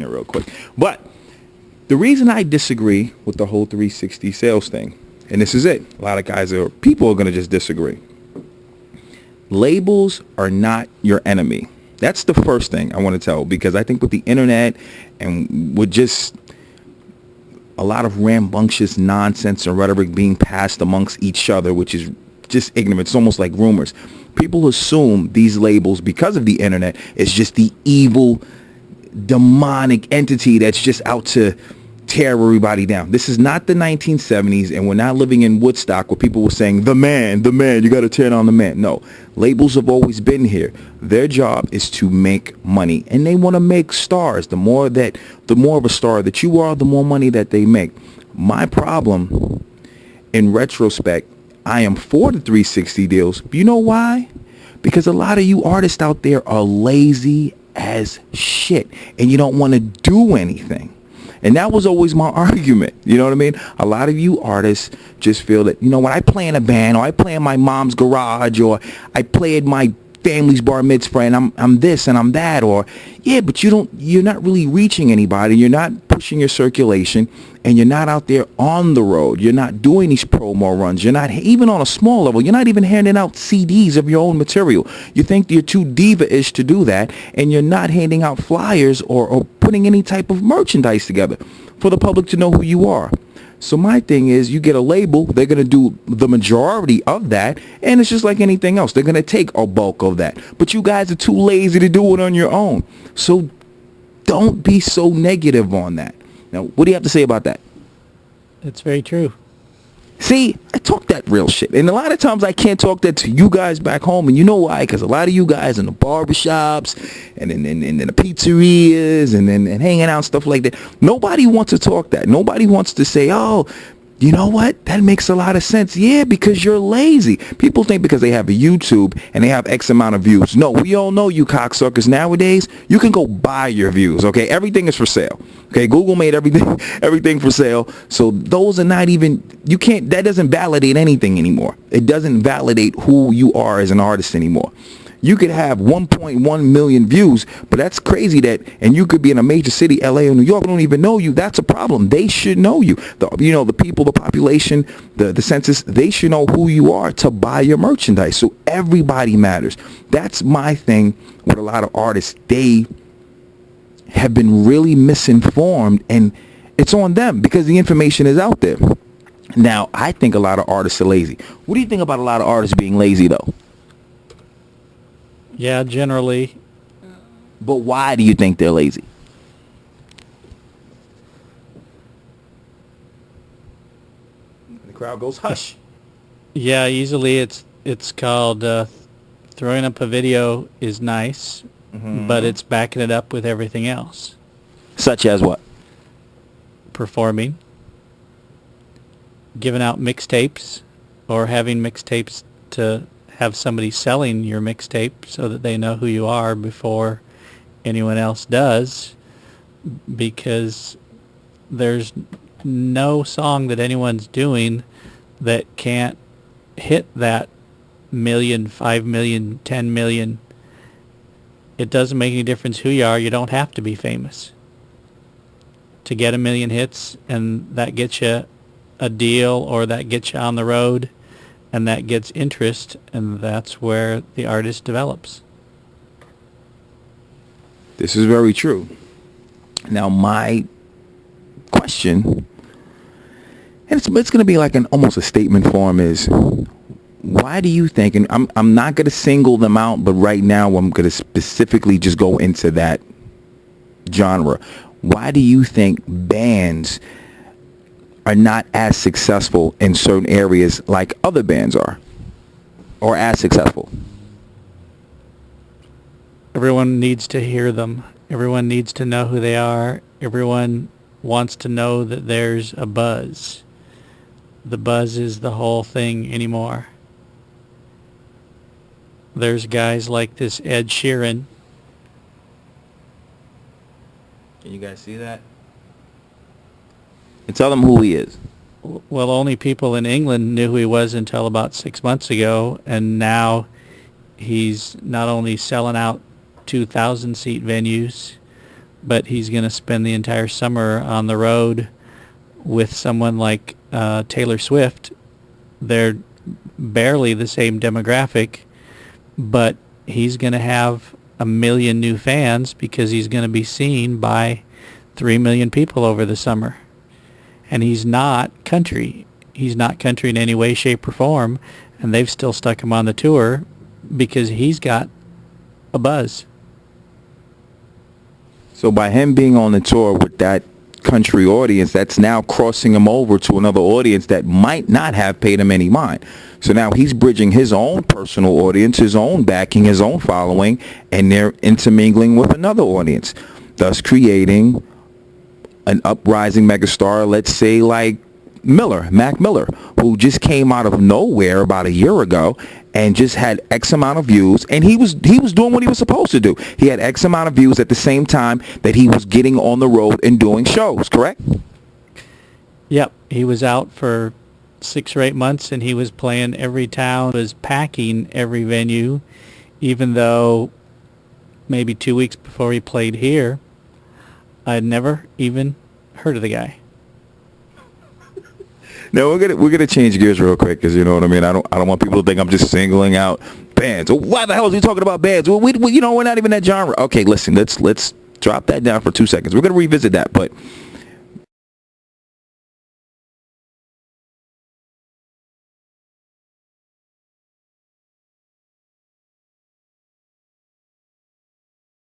here real quick. But the reason I disagree with the whole 360 sales thing, and this is it, a lot of people are going to just disagree. Labels are not your enemy. That's the first thing I want to tell, because I think with the internet and with just a lot of rambunctious nonsense and rhetoric being passed amongst each other, which is just ignorant. It's almost like rumors. People assume these labels, because of the internet, is just the evil, demonic entity that's just out to tear everybody down. This is not the 1970s, and we're not living in Woodstock where people were saying, the man, you got to tear down the man. No, labels have always been here. Their job is to make money, and they want to make stars. The more of a star that you are, the more money that they make. My problem, in retrospect, I am for the 360 deals. You know why? Because a lot of you artists out there are lazy as shit, and you don't want to do anything. And that was always my argument. You know what I mean? A lot of you artists just feel that, when I play in a band, or I play in my mom's garage, or I play at my family's bar mitzvah, and I'm this and I'm that, or but you're not really reaching anybody. You're not pushing your circulation, and you're not out there on the road. You're not doing these promo runs. You're not, even on a small level, you're not even handing out CDs of your own material. You think you're too diva-ish to do that, and you're not handing out flyers or putting any type of merchandise together for the public to know who you are. So my thing is, you get a label, they're going to do the majority of that, and it's just like anything else. They're going to take a bulk of that. But you guys are too lazy to do it on your own. So don't be so negative on that. Now, what do you have to say about that? That's very true. See, I talk that real shit. And a lot of times I can't talk that to you guys back home. And you know why? Because a lot of you guys in the barbershops and in the pizzerias and hanging out and stuff like that, nobody wants to talk that. Nobody wants to say, oh, you know what? That makes a lot of sense. Yeah, because you're lazy. People think because they have a YouTube and they have X amount of views. No, we all know you cocksuckers nowadays. You can go buy your views, okay? Everything is for sale. Okay, Google made everything for sale. So those are not even, that doesn't validate anything anymore. It doesn't validate who you are as an artist anymore. You could have 1.1 million views, but that's crazy and you could be in a major city, LA or New York, don't even know you. That's a problem. They should know you. The people, the population, the census, they should know who you are to buy your merchandise. So everybody matters. That's my thing with a lot of artists. They have been really misinformed, and it's on them because the information is out there. Now, I think a lot of artists are lazy. What do you think about a lot of artists being lazy, though? Yeah, generally. But why do you think they're lazy? The crowd goes hush. Yeah, usually it's called throwing up a video is nice, but it's backing it up with everything else. Such as what? Performing, giving out mixtapes, or having mixtapes to have somebody selling your mixtape so that they know who you are before anyone else does, because there's no song that anyone's doing that can't hit that 1 million, 5 million, 10 million. It doesn't make any difference who you are. You don't have to be famous to get 1 million hits, and that gets you a deal, or that gets you on the road, and that gets interest, and that's where the artist develops. This is very true. Now, my question, and it's going to be like almost a statement form, is why do you think, and I'm not going to single them out, but right now I'm going to specifically just go into that genre. Why do you think bands are not as successful in certain areas like other bands are, or as successful? Everyone needs to hear them. Everyone needs to know who they are. Everyone wants to know that there's a buzz. The buzz is the whole thing anymore. There's guys like this Ed Sheeran. Can you guys see that? And tell them who he is. Well, only people in England knew who he was until about 6 months ago, and now he's not only selling out 2,000-seat venues, but he's going to spend the entire summer on the road with someone like Taylor Swift. They're barely the same demographic, but he's going to have 1 million new fans because he's going to be seen by 3 million people over the summer. And he's not country. He's not country in any way, shape, or form, and they've still stuck him on the tour because he's got a buzz. So by him being on the tour with that country audience, that's now crossing him over to another audience that might not have paid him any mind. So now he's bridging his own personal audience, his own backing, his own following, and they're intermingling with another audience, thus creating an uprising megastar, let's say like Mac Miller, who just came out of nowhere about a year ago and just had X amount of views, and he was doing what he was supposed to do. He had X amount of views at the same time that he was getting on the road and doing shows, correct? Yep, he was out for 6 or 8 months, and he was playing every town, was packing every venue, even though maybe 2 weeks before he played here, I had never even heard of the guy. Now we're gonna change gears real quick, because you know what I mean. I don't want people to think I'm just singling out bands. Why the hell is he talking about bands? Well, we we're not even that genre. Okay, listen, let's drop that down for 2 seconds. We're gonna revisit that, but